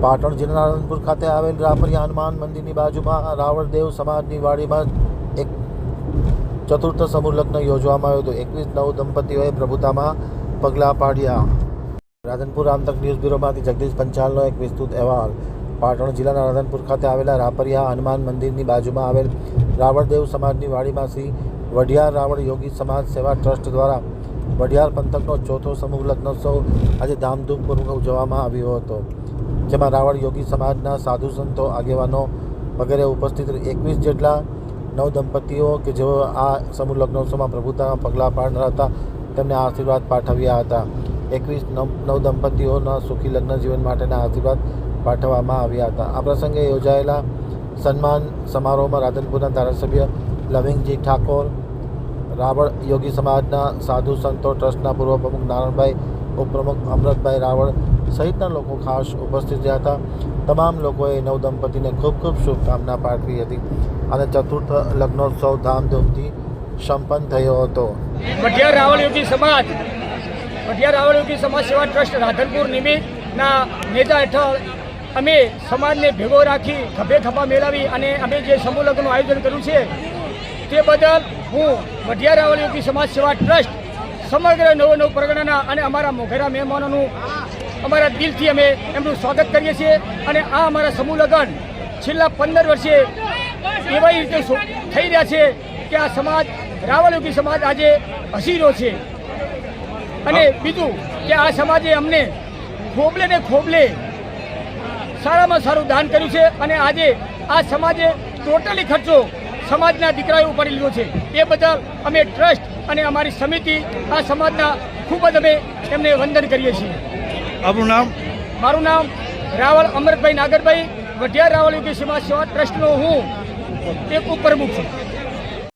પાટણ જિલ્લાના રાધનપુર ખાતે આવેલ રાપરિયા હનુમાન મંદિરની બાજુમાં રાવળદેવ સમાજની વાડીમાં એક ચતુર્થ સમૂહ લગ્ન યોજવામાં આવ્યું હતું। 21 દંપતીઓએ પ્રભુતામાં પગલાં પાડ્યા। રાધનપુર આમતક ન્યૂઝ બ્યુરોમાંથી જગદીશ પંચાલનો એક વિસ્તૃત અહેવાલ। પાટણ જિલ્લાના રાધનપુર ખાતે આવેલા રાપરિયા હનુમાન મંદિરની બાજુમાં આવેલ રાવળદેવ સમાજની વાડીમાં શ્રી વઢિયાર રાવળ યોગી સમાજ સેવા ટ્રસ્ટ દ્વારા વઢિયાર પંથકનો ચોથો સમૂહ લગ્નોત્સવ આજે ધામધૂમપૂર્વક ઉજવવામાં આવ્યો હતો, જેમાં રાવળ યોગી સમાજના સાધુ સંતો, આગેવાનો વગેરે ઉપસ્થિત 21 જેટલા નવદંપતીઓ કે જેઓ આ સમૂહ લગ્નોત્સવમાં પ્રભુતામાં પગલાં પાડનાર હતા તેમને આશીર્વાદ પાઠવ્યા હતા। 21 નવદંપતીઓના સુખી લગ્ન જીવન માટેના આશીર્વાદ પાઠવવામાં આવ્યા હતા। આ પ્રસંગે યોજાયેલા સન્માન સમારોહમાં રાધનપુરના ધારાસભ્ય લવિંગજી ઠાકોર, રાવળ યોગી સમાજના સાધુ સંતો ટ્રસ્ટના પૂર્વ પ્રમુખ નારાયણભાઈ, ઉપપ્રમુખ અમૃતભાઈ રાવળ સહિતના લોકો ખાસ ઉપસ્થિત રહ્યા હતા। તમામ લોકોએ નવદંપતીને ખૂબ ખૂબ શુભકામના પાઠવી હતી અને ચતુર્થ લગ્નોત્સવ ધામધૂમથી સંપન્ન થયો હતો। વઢિયાર રાવળ યોગી સમાજ સેવા ટ્રસ્ટ રાધનપુર નિમિત્તના નેજા હેઠળ અમે સમાજને ભેગો રાખી ખભે ખભા મેળવી અને અમે જે સમૂહ લગ્નનું આયોજન કર્યું છે તે બદલ હું વઢિયાર રાવળ યોગી સમાજ સેવા ટ્રસ્ટ સમગ્ર નવ પરગણાના અને અમારા મોઘેરા મહેમાનોનું અમારા દિલથી અમે એમનું સ્વાગત કરીએ છીએ। અને આ અમારા સમૂહ લગ્ન છેલ્લા 15 વર્ષે એવી રીતે થઈ રહ્યા છે કે આ સમાજ રાવળ યોગી સમાજ આજે હસી રહ્યો છે। અને બીજું કે આ સમાજે અમને ખોબલે ને ખોબલે સારામાં સારું દાન કર્યું છે અને આજે આ સમાજે ટોટલી ખર્ચો સમાજના દીકરાએ ઉપાડી લીધો છે। એ બદલ અમે ટ્રસ્ટ અને અમારી સમિતિ આ સમાજના ખૂબ જ અમે એમને વંદન કરીએ છીએ। આપનું નામ? મારું નામ રાવળ અમૃતભાઈ નાગરભાઈ, વઢિયાર રાવળ યોગી સમાજ સેવા ટ્રસ્ટનો હું એક ઉપપ્રમુખ છું।